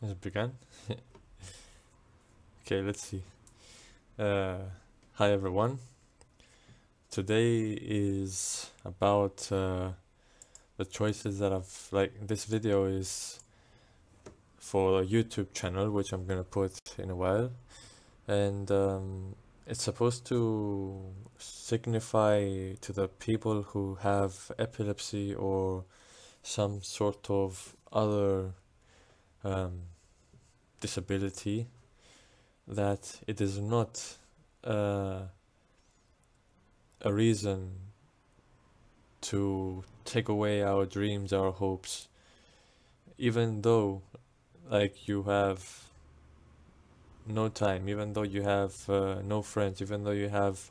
Has it begun? Okay, let's see. Hi everyone. Today is about the choices that this video is for a YouTube channel, which I'm gonna put in a while. And it's supposed to signify to the people who have epilepsy or some sort of other disability that it is not a reason to take away our dreams, our hopes, even though you have no time, even though you have no friends, even though you have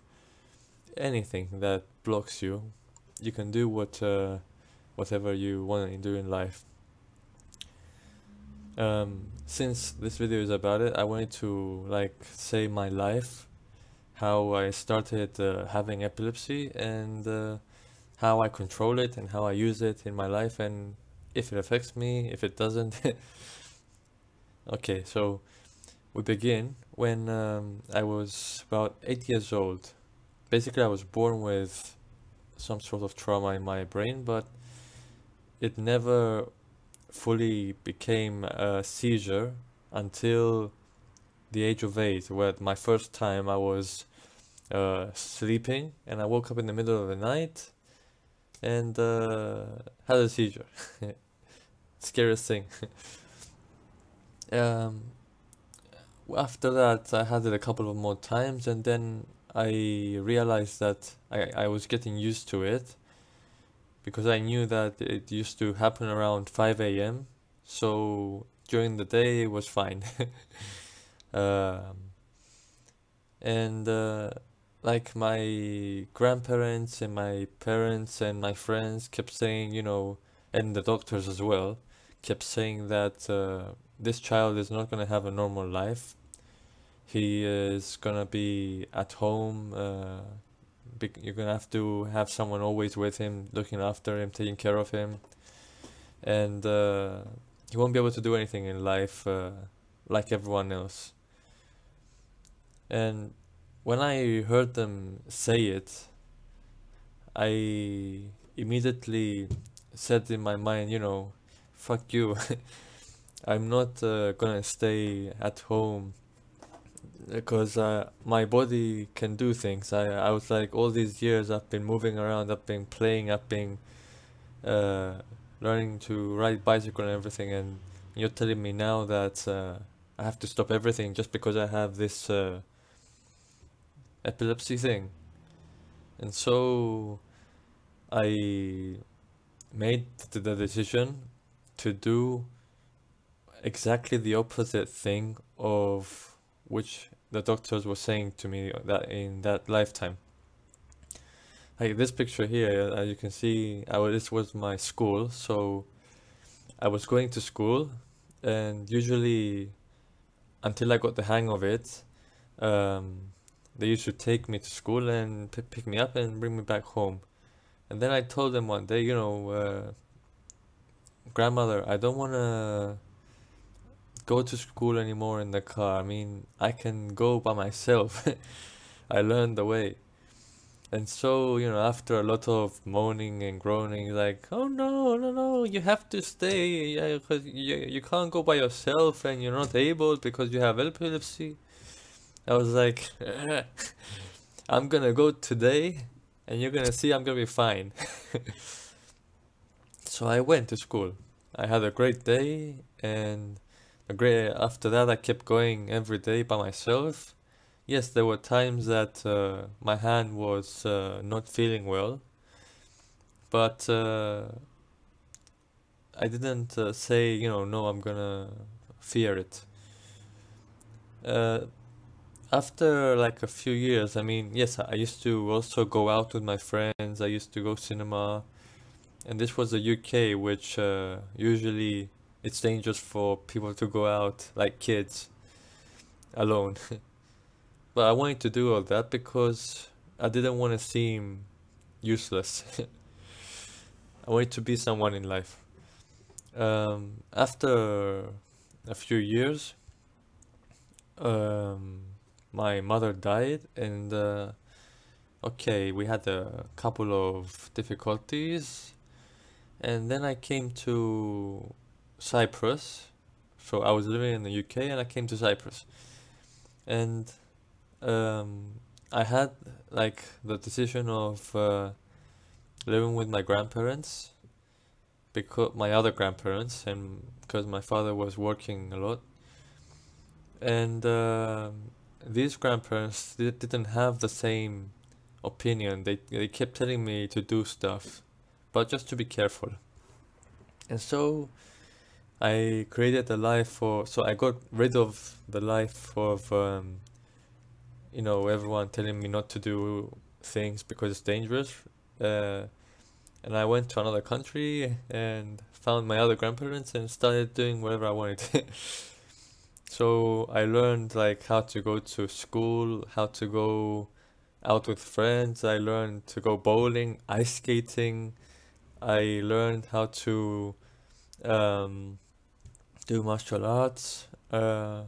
anything that blocks you, you can do whatever you want to do in life. Since this video is about it, I wanted to say my life, how I started having epilepsy, and how I control it and how I use it in my life, and if it affects me, if it doesn't. Okay, so we begin when I was about 8 years old. Basically, I was born with some sort of trauma in my brain, but it never fully became a seizure until the age of 8, where my first time I was sleeping and I woke up in the middle of the night and had a seizure. Scariest thing. After that I had it a couple of more times, and then I realized that I was getting used to it, because I knew that it used to happen around 5 a.m. So during the day it was fine. And my grandparents and my parents and my friends kept saying, and the doctors as well, kept saying that this child is not gonna have a normal life. He is gonna be at home. You're gonna have to have someone always with him, looking after him, taking care of him, and he won't be able to do anything in life like everyone else. And when I heard them say it, I immediately said in my mind, fuck you. I'm not gonna stay at home because my body can do things. I was like, all these years I've been moving around, I've been playing, I've been learning to ride bicycle and everything, and you're telling me now that I have to stop everything just because I have this epilepsy thing. And so I made the decision to do exactly the opposite thing of which the doctors were saying to me that in that lifetime. Like this picture here, as you can see, this was my school. So I was going to school, and usually until I got the hang of it, they used to take me to school and pick me up and bring me back home. And then I told them one day, grandmother, I don't want to go to school anymore in the car. I mean, I can go by myself. I learned the way. And so, after a lot of moaning and groaning, like, oh no, no, no, you have to stay, because you can't go by yourself and you're not able because you have epilepsy. I was like, I'm gonna go today and you're gonna see I'm gonna be fine. So I went to school. I had a great day, and after that I kept going every day by myself. Yes, there were times that my hand was not feeling well, but I didn't say, no, I'm gonna fear it. After a few years, I mean, yes, I used to also go out with my friends. I used to go cinema, and this was the UK, which usually it's dangerous for people to go out, like kids, alone. But I wanted to do all that because I didn't want to seem useless. I wanted to be someone in life. After a few years, um, my mother died, and okay, we had a couple of difficulties, and then I came to Cyprus. So I was living in the UK, and I came to Cyprus, and um, I had like the decision of living with my grandparents, because my other grandparents, and because my father was working a lot, and these grandparents didn't have the same opinion. They kept telling me to do stuff, but just to be careful. And so I created a life for. So I got rid of the life of everyone telling me not to do things because it's dangerous. Uh, and I went to another country and found my other grandparents and started doing whatever I wanted. So I learned like how to go to school, how to go out with friends. I learned to go bowling, ice skating. I learned how to um, do martial arts. I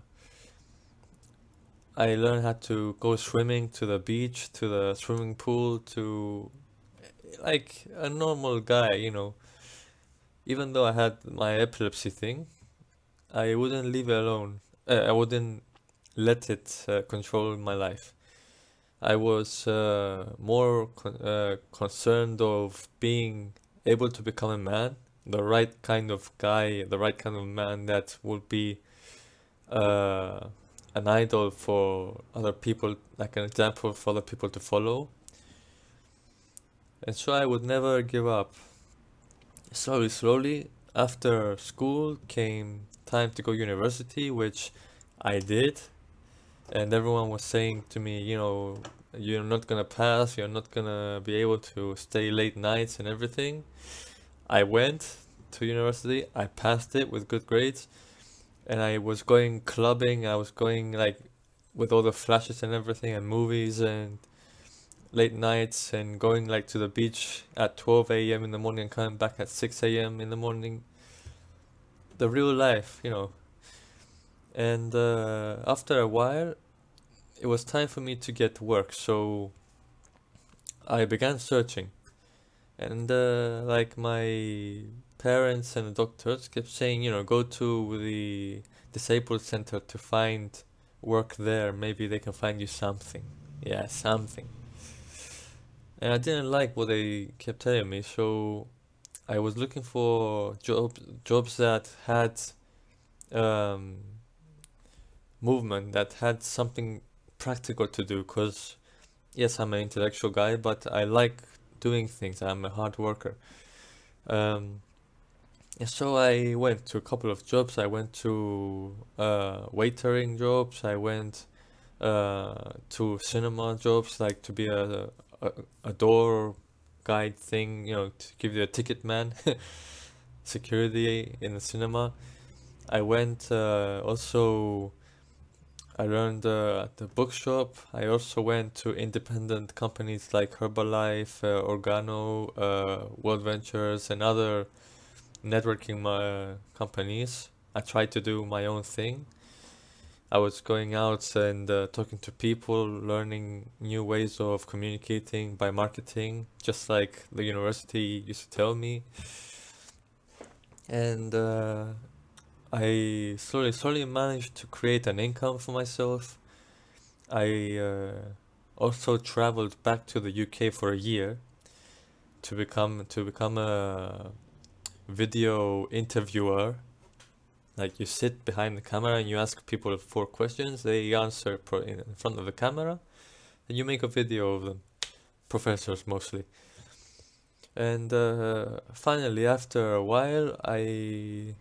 learned how to go swimming to the beach, to the swimming pool, to like a normal guy. Even though I had my epilepsy thing, I wouldn't leave it alone. I wouldn't let it control my life. I was more concerned of being able to become a man, the right kind of guy, the right kind of man that would be uh, an idol for other people, like an example for other people to follow. And so I would never give up. Slowly, slowly, after school came time to go university, which I did. And everyone was saying to me, you're not gonna pass, you're not gonna be able to stay late nights and everything. I went to university, I passed it with good grades, and I was going clubbing, I was going like with all the flashes and everything, and movies and late nights, and going like to the beach at 12 a.m. in the morning and coming back at 6 a.m. in the morning. The real life. And after a while, it was time for me to get work, so I began searching. And like my parents and the doctors kept saying, go to the disabled center to find work there. Maybe they can find you something. Yeah, something. And I didn't like what they kept telling me, so I was looking for jobs that had um, movement, that had something practical to do. Because yes, I'm an intellectual guy, but I like doing things. I'm a hard worker. And so I went to a couple of jobs. I went to waitering jobs. I went to cinema jobs, like to be a door guide thing, to give you a ticket man, security in the cinema. I went also. I learned at the bookshop. I also went to independent companies like Herbalife, Organo, World Ventures, and other networking companies. I tried to do my own thing. I was going out and talking to people, learning new ways of communicating by marketing, just like the university used to tell me. And I slowly managed to create an income for myself. I also traveled back to the UK for a year to become a video interviewer. Like you sit behind the camera and you ask people 4 questions, they answer in front of the camera, and you make a video of them. Professors mostly. And finally, after a while, I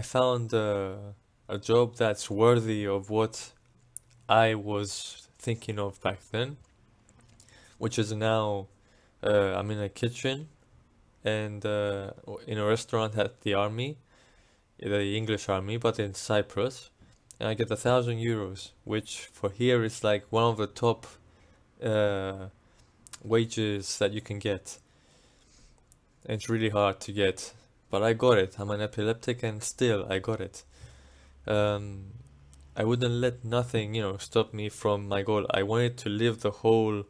found a job that's worthy of what I was thinking of back then, which is now I'm in a kitchen and in a restaurant at the army, the English army, but in Cyprus, and I get 1,000 euros, which for here is like one of the top wages that you can get. And it's really hard to get, but I got it. I'm an epileptic, and still I got it. Um, I wouldn't let nothing, stop me from my goal. I wanted to live the whole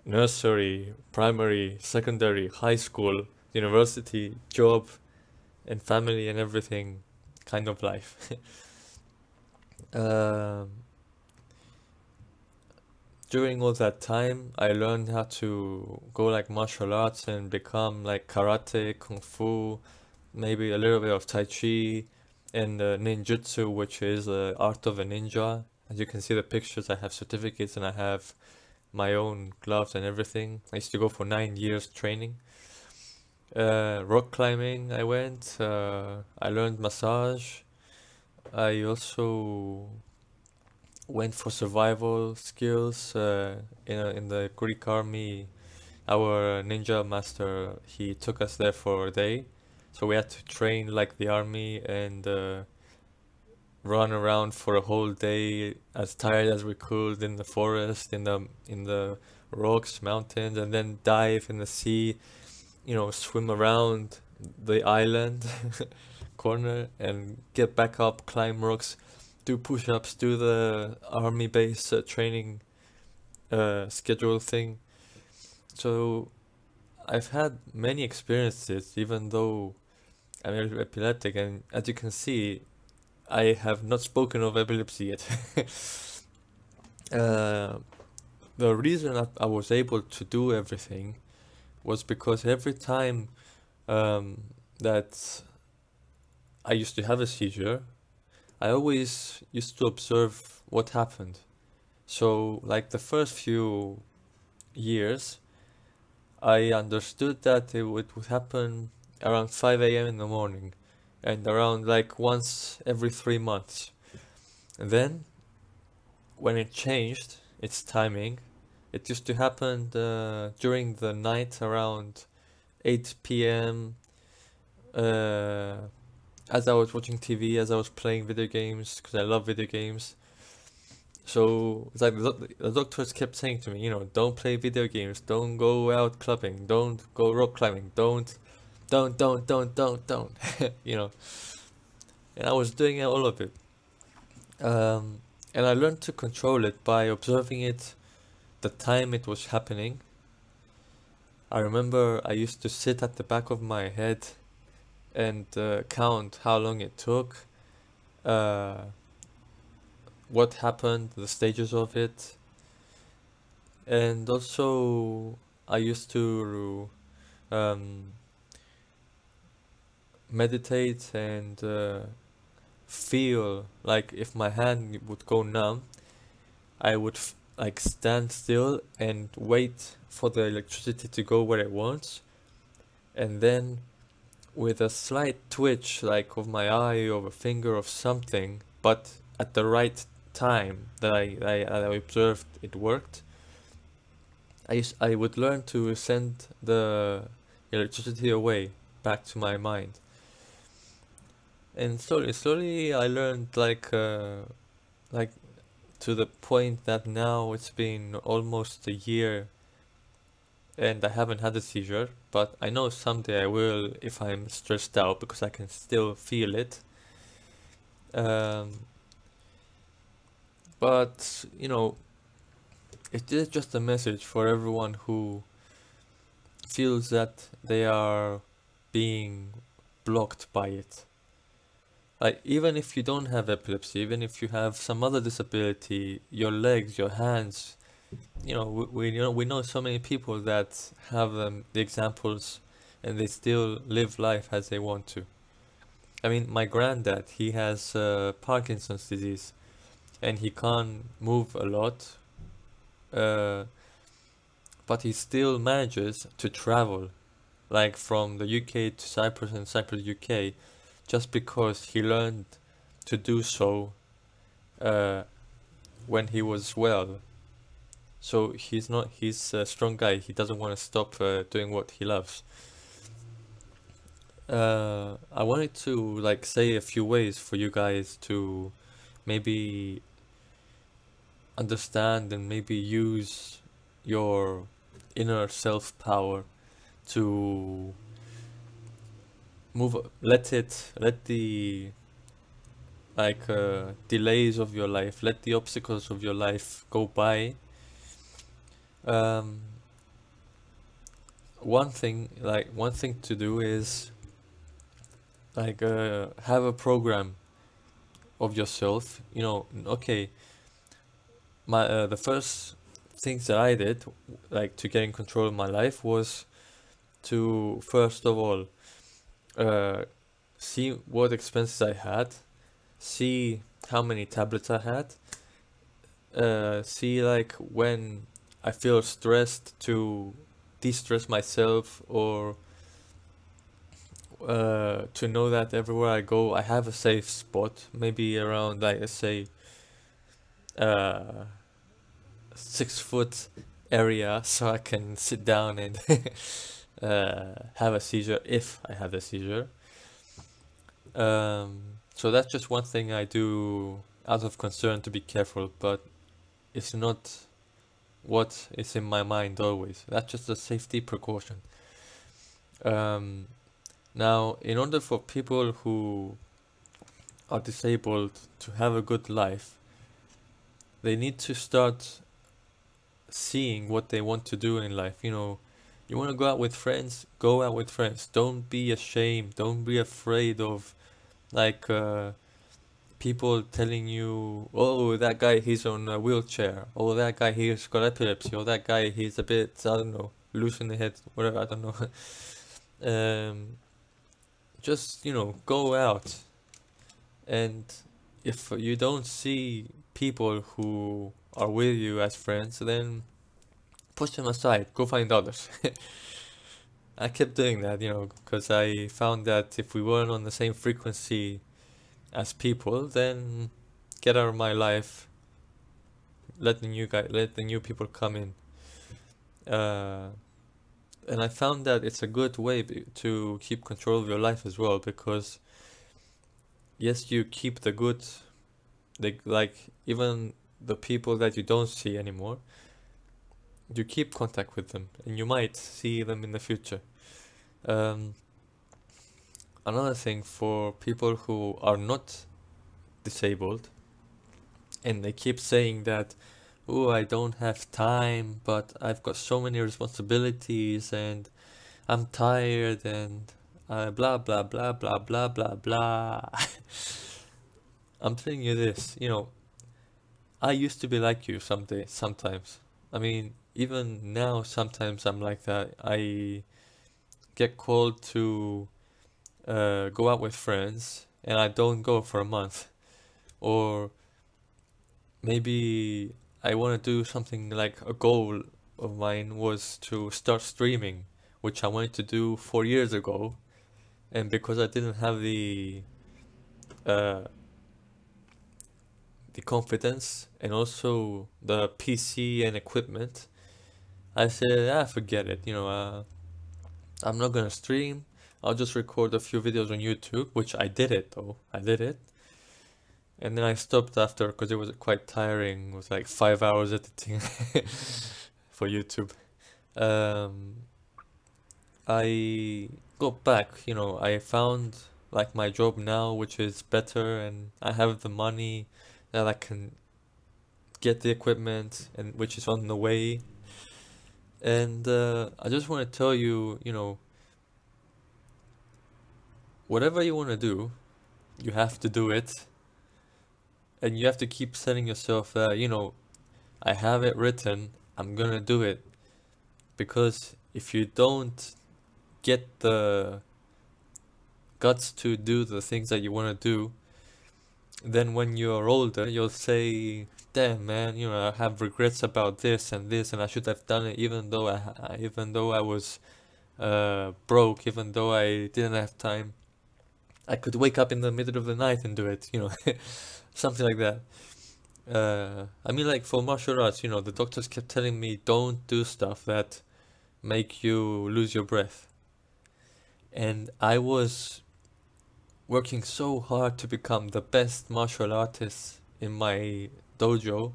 nursery, primary, secondary, high school, university, job, and family and everything kind of life. um, During all that time, I learned how to go like martial arts and become like karate, kung fu, maybe a little bit of tai chi, and ninjutsu, which is the art of a ninja. As you can see the pictures, I have certificates and I have my own gloves and everything. I used to go for 9 years training. Rock climbing, I went. I learned massage. I also went for survival skills in the Greek army. Our ninja master, he took us there for a day, so we had to train like the army and run around for a whole day as tired as we could in the forest, in the rocks, mountains, and then dive in the sea, swim around the island corner and get back up, climb rocks, do push-ups, do the army base training schedule thing. So I've had many experiences, even though I'm epileptic, and as you can see, I have not spoken of epilepsy yet. The reason I was able to do everything was because every time that I used to have a seizure, I always used to observe what happened. So, like the first few years, I understood that it would happen around 5 a.m. in the morning and around like once every 3 months. And then, when it changed its timing, it used to happen during the night around 8 p.m. As I was watching TV, as I was playing video games, because I love video games. So it's like the doctors kept saying to me, don't play video games, don't go out clubbing, don't go rock climbing, don't, you know. And I was doing all of it. And I learned to control it by observing it, the time it was happening. I remember I used to sit at the back of my head and count how long it took, what happened, the stages of it. And also I used to meditate and feel like if my hand would go numb, I would like stand still and wait for the electricity to go where it wants, and then with a slight twitch like of my eye or a finger of something, but at the right time that I observed it worked, I would learn to send the electricity away back to my mind. And slowly I learned like to the point that now it's been almost a year and I haven't had a seizure, but I know someday I will if I'm stressed out because I can still feel it. But it is just a message for everyone who feels that they are being blocked by it. Like, even if you don't have epilepsy, even if you have some other disability, your legs, your hands, we know so many people that have the examples and they still live life as they want to. I mean, my granddad, he has Parkinson's disease and he can't move a lot, but he still manages to travel, like from the UK to Cyprus and Cyprus UK, just because he learned to do so when he was well. So he's a strong guy. He doesn't want to stop doing what he loves. I wanted to like say a few ways for you guys to maybe understand and maybe use your inner self power to let the like delays of your life, let the obstacles of your life go by. Um, one thing to do is like have a program of yourself. Okay, the first things that I did, like to get in control of my life, was to first of all uh, see what expenses I had, see how many tablets I had, see like when I feel stressed to de-stress myself, or to know that everywhere I go I have a safe spot, maybe around, like, let's say, uh 6 foot area, so I can sit down and have a seizure if I have a seizure. So that's just one thing I do out of concern to be careful, but it's not what is in my mind always. That's just a safety precaution. Um, Now, in order for people who are disabled to have a good life, they need to start seeing what they want to do in life. You want to go out with friends, go out with friends. Don't be ashamed. Don't be afraid of, like, people telling you, oh, that guy, he's on a wheelchair. Oh, that guy, he's got epilepsy. Or that guy, he's a bit, I don't know, loose in the head, whatever, I don't know. Just, go out. And if you don't see people who are with you as friends, then push them aside, go find others. I kept doing that, because I found that if we weren't on the same frequency as people, then get out of my life, let the new people come in. And I found that it's a good way to keep control of your life as well, because yes, you keep the good, like even the people that you don't see anymore, you keep contact with them, and you might see them in the future. Another thing for people who are not disabled, and they keep saying that, oh, I don't have time, but I've got so many responsibilities, and I'm tired, and blah blah blah blah blah blah blah. I'm telling you this, I used to be like you sometimes. I mean, even now, sometimes I'm like that. I get called to go out with friends, and I don't go for a month. Or maybe I want to do something, like a goal of mine was to start streaming, which I wanted to do 4 years ago. And because I didn't have uh, the confidence and also the PC and equipment, I said, forget it. I'm not gonna stream. I'll just record a few videos on YouTube, which I did it though. I did it. And then I stopped after because it was quite tiring. It was like 5 hours editing for YouTube. I got back, I found like my job now, which is better, and I have the money that I can get the equipment, and which is on the way. And I just want to tell you, whatever you want to do, you have to do it. And you have to keep telling yourself that, I have it written, I'm gonna do it. Because if you don't get the guts to do the things that you want to do, then when you're older, you'll say, damn man, I have regrets about this, and I should have done it, even though I was broke, even though I didn't have time. I could wake up in the middle of the night and do it, something like that. I mean, like for martial arts, the doctors kept telling me, don't do stuff that make you lose your breath. And I was working so hard to become the best martial artist in my dojo,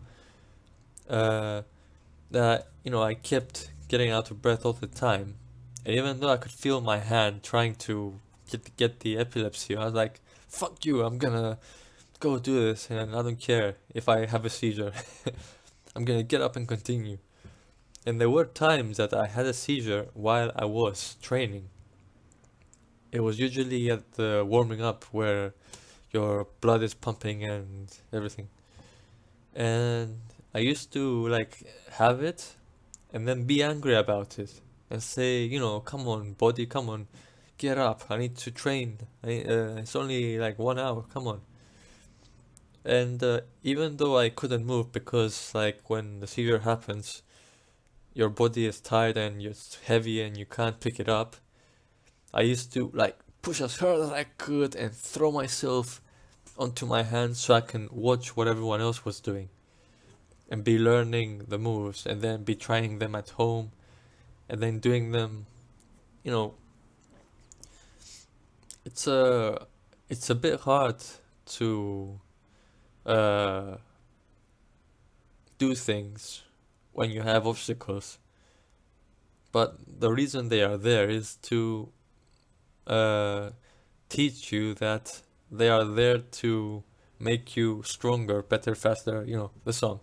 that, I kept getting out of breath all the time. And even though I could feel my hand trying to get the epilepsy, I was like, fuck you, I'm gonna go do this, and I don't care if I have a seizure. I'm gonna get up and continue. And there were times that I had a seizure while I was training. It was usually at the warming up where your blood is pumping and everything. And I used to like have it and then be angry about it and say, you know, come on, body, come on, get up. I need to train. It's only like 1 hour. Come on. And even though I couldn't move because like when the seizure happens, your body is tired and it's heavy and you can't pick it up, I used to like push as hard as I could and throw myself onto my hands so I can watch what everyone else was doing and be learning the moves and then be trying them at home and then doing them, you know. It's a bit hard to do things when you have obstacles, but the reason they are there is to teach you that they are there to make you stronger, better, faster, you know, the song.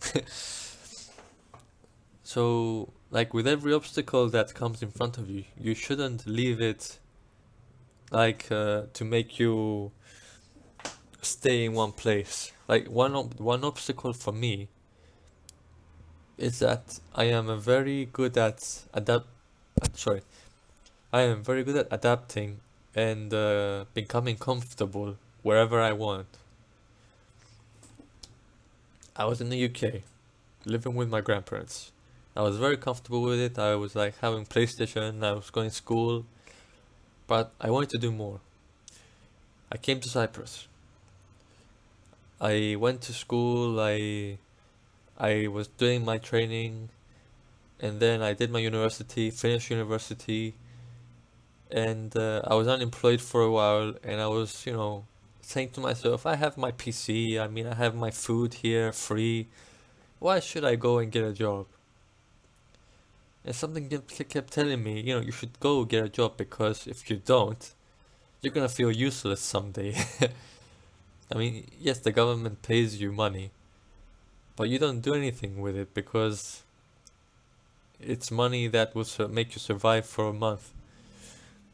So, like with every obstacle that comes in front of you, you shouldn't leave it like to make you stay in one place. Like one obstacle for me is that I am very good at I am very good at adapting and becoming comfortable wherever I want. I was in the UK, living with my grandparents. I was very comfortable with it. I was like having PlayStation, I was going to school, but I wanted to do more. I came to Cyprus. I went to school, I was doing my training, and then I did my university, finished university, and I was unemployed for a while, and I was, you know, saying to myself, I have my PC, I mean, I have my food here free, why should I go and get a job? And something kept telling me, you know, you should go get a job because if you don't, you're gonna feel useless someday. I mean, yes, the government pays you money, but you don't do anything with it because it's money that will make you survive for a month.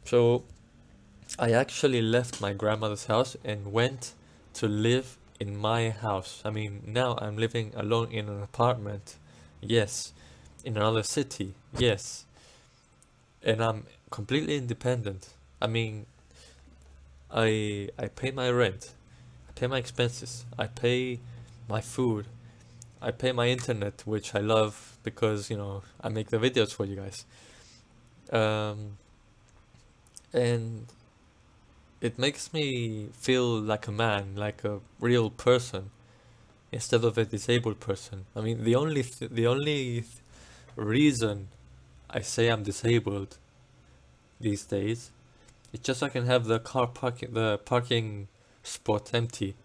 So I actually left my grandmother's house and went to live in my house. I mean, now I'm living alone in an apartment, yes. In another city, yes. And I'm completely independent. I mean, I pay my rent, I pay my expenses, I pay my food, I pay my internet, which I love because, you know, I make the videos for you guys. And it makes me feel like a man, like a real person, instead of a disabled person. I mean, the only reason I say I'm disabled these days is just so I can have the parking spot empty,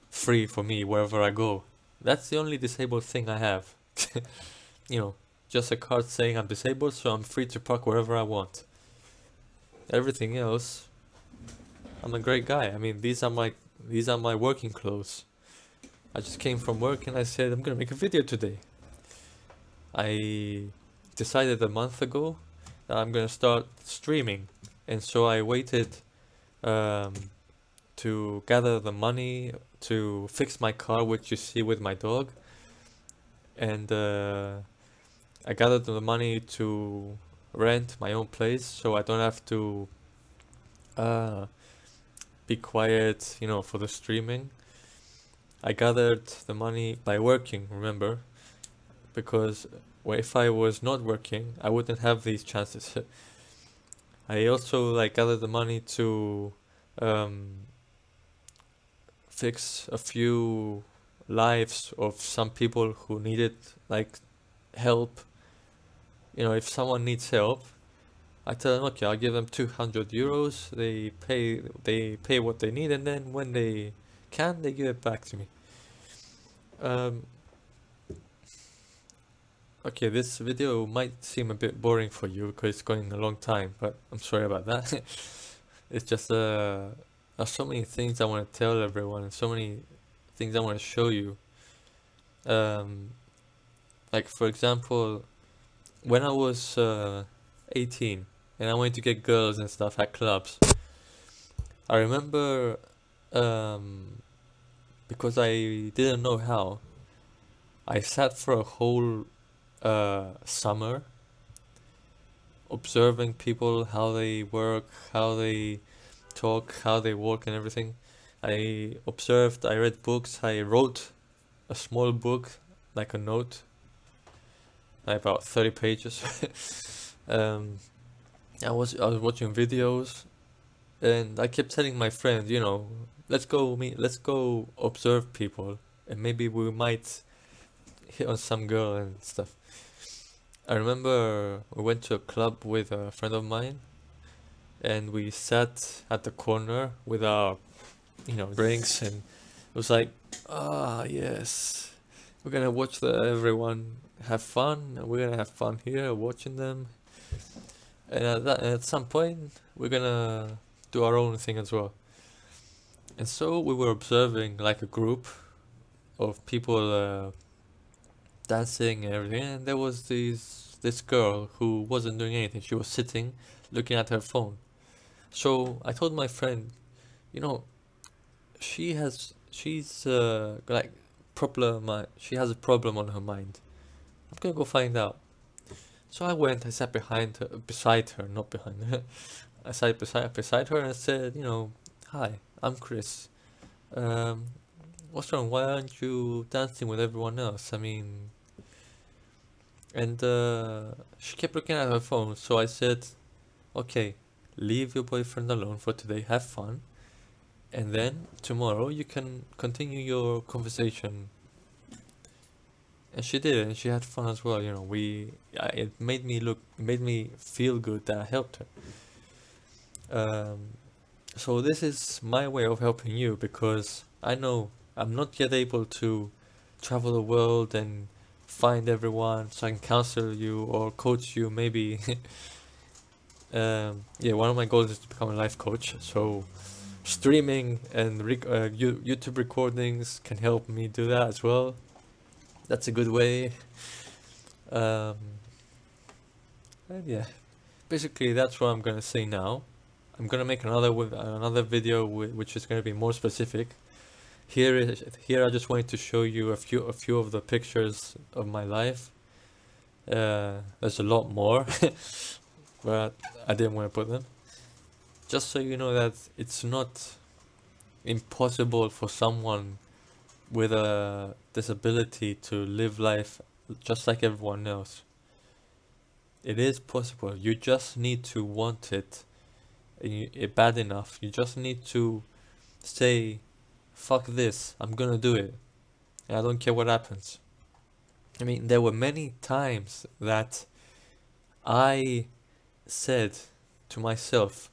free for me wherever I go. That's the only disabled thing I have. You know, just a card saying I'm disabled, so I'm free to park wherever I want. Everything else, I'm a great guy. I mean, these are my working clothes. I just came from work and I said I'm gonna make a video today. I decided a month ago that I'm gonna start streaming, and so I waited to gather the money to fix my car, which you see with my dog, and I gathered the money to rent my own place so I don't have to be quiet, you know, for the streaming. I gathered the money by working, remember, because if I was not working, I wouldn't have these chances. I also like gathered the money to fix a few lives of some people who needed like help. You know, if someone needs help, I tell them, okay, I'll give them 200 euros. They pay what they need, and then when they can, they give it back to me. Okay, this video might seem a bit boring for you because it's going a long time, but I'm sorry about that. It's just there's so many things I want to tell everyone, and so many things I want to show you. Like for example, when I was 18 and I went to get girls and stuff at clubs, I remember because I didn't know how, I sat for a whole summer observing people, how they work, how they talk, how they walk and everything. I observed, I read books, I wrote a small book, like a note, like about 30 pages. I was watching videos, and I kept telling my friends, you know, let's go observe people, and maybe we might hit on some girl and stuff. I remember we went to a club with a friend of mine, and we sat at the corner with our, you know, drinks, and it was like, ah, yes, we're gonna watch everyone have fun, and we're gonna have fun here watching them, and at some point we're gonna do our own thing as well. And so we were observing like a group of people dancing and everything, and there was this girl who wasn't doing anything. She was sitting looking at her phone. So I told my friend, you know, she's like she has a problem on her mind. I'm gonna go find out. So I sat beside her, not behind her. I sat beside her and I said, you know, hi, I'm Chris. What's wrong? Why aren't you dancing with everyone else? I mean, and she kept looking at her phone. So I said, okay, leave your boyfriend alone for today. Have fun, and then tomorrow you can continue your conversation. And she did, and she had fun as well. You know, it made me feel good that I helped her. So this is my way of helping you, because I know I'm not yet able to travel the world and find everyone so I can counsel you or coach you maybe. Yeah, one of my goals is to become a life coach, so streaming and YouTube recordings can help me do that as well. That's a good way. And yeah, basically that's what I'm gonna say now. I'm gonna make another video which is gonna be more specific. Here I just wanted to show you a few of the pictures of my life. There's a lot more, but I didn't want to put them. Just so you know that it's not impossible for someone with a disability to live life just like everyone else. It is possible. You just need to want it, bad enough. You just need to say, fuck this, I'm gonna do it, and I don't care what happens. I mean, there were many times that I said to myself,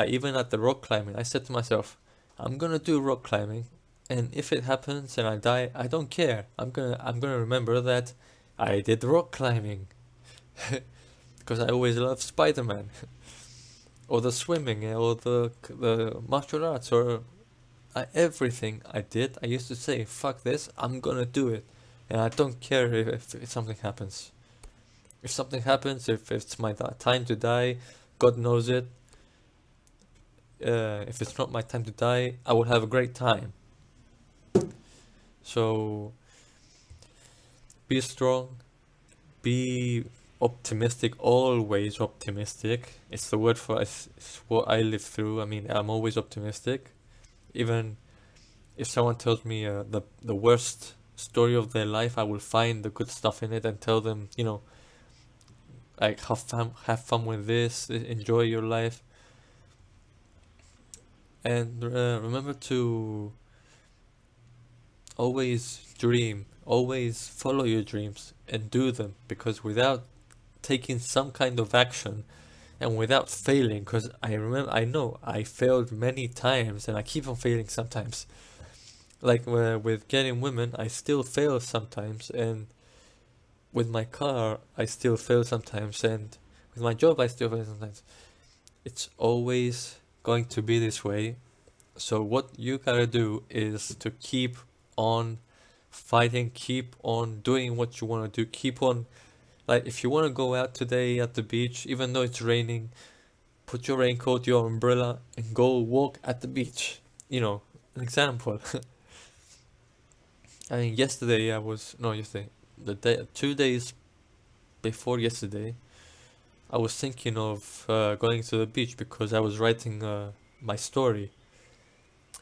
even at the rock climbing, I said to myself, I'm gonna do rock climbing, and if it happens and I die, I don't care. I'm gonna remember that I did rock climbing. Because I always loved Spider-Man. Or the swimming, or the martial arts, or everything I did, I used to say, fuck this, I'm gonna do it. And I don't care if something happens. If something happens, if it's my time to die, God knows it. If it's not my time to die, I will have a great time. So, be strong, be optimistic, always optimistic. It's what I live through. I mean, I'm always optimistic. Even if someone tells me the worst story of their life, I will find the good stuff in it and tell them, you know, like, have fun with this, enjoy your life. And remember to always dream, always follow your dreams and do them, because without taking some kind of action and without failing, because I know I failed many times and I keep on failing sometimes. Like with getting women, I still fail sometimes, and with my car, I still fail sometimes, and with my job, I still fail sometimes. It's always going to be this way. So what you gotta do is to keep on fighting, keep on doing what you want to do, keep on, like, if you want to go out today at the beach, even though it's raining, put your raincoat, your umbrella, and go walk at the beach. You know, an example. I mean, yesterday no, yesterday, the day, 2 days before yesterday, I was thinking of going to the beach because I was writing my story,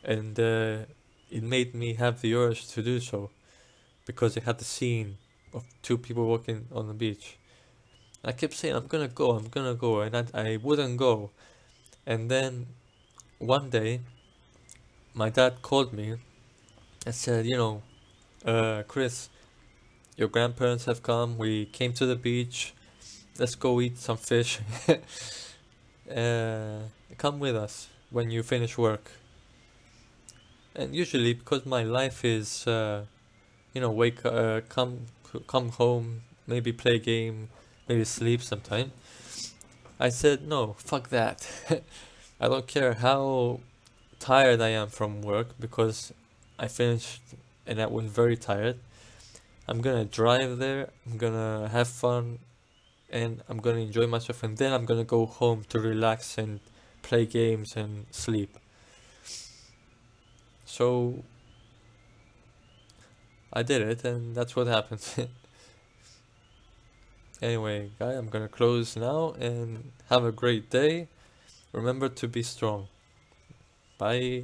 and it made me have the urge to do so because it had the scene of two people walking on the beach. I kept saying, I'm gonna go, and I wouldn't go. And then one day, my dad called me and said, Chris, your grandparents have come, we came to the beach, let's go eat some fish. uh, Come with us when you finish work. And usually, because my life is, come home, maybe play a game, maybe sleep sometime, I said, no, fuck that. I don't care how tired I am from work because I finished and I was very tired. I'm gonna drive there, I'm gonna have fun, and I'm gonna enjoy myself, and then I'm gonna go home to relax and play games and sleep. So I did it, and that's what happened. Anyway, guy, I'm gonna close now and have a great day. Remember to be strong. Bye.